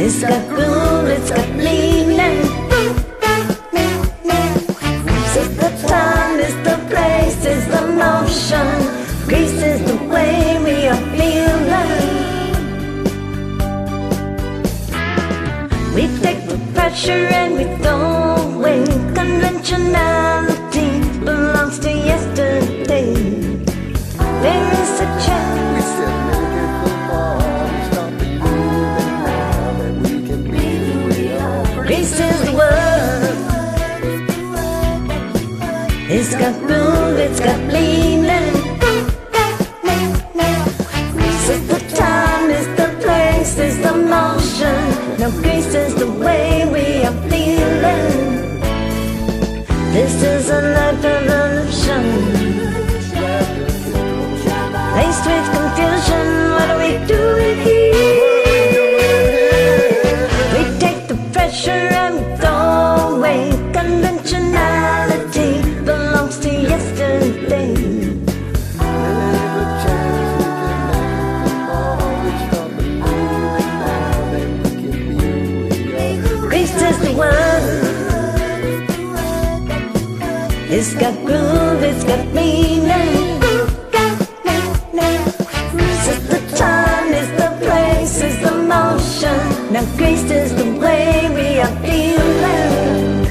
It's got groove, it's got meaning. It's the time, it's the place, it's the motion. Grease is the way we are feeling. We take the pressure and we throw away. Conventionality belongs to yesterday. There is a chance. We said make it football, stop the moving now that we can be who we are. Grease is the word. It's got groove, it's got meaning. It's the time, it's the place, it's the motion. Now Grease is the way we are feeling. This is a life revolution. Faced with confusion, what do we do here? We take the pressure and we throw away. Conventionality belongs to yesterday. There's a chance we can make it football, stop the moving now that we can be who we are. Grease is the word. It's got groove, it's got meaning. It's the time, it's the place, it's the motion. Now Grease is the way we are feeling.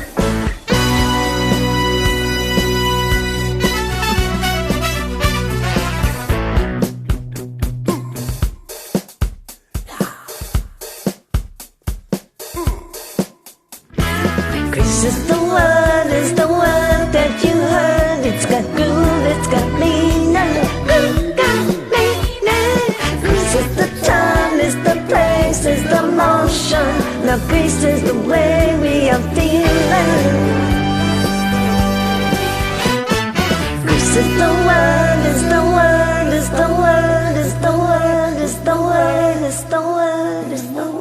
Grease is the word that you heard. It's got groove, it's got meaning. Grease is the time, it's the place, it's the motion. Now Grease is the way we are feeling. Grease is the word, is the word, is the word, is the word, is the word, is the word, is the word.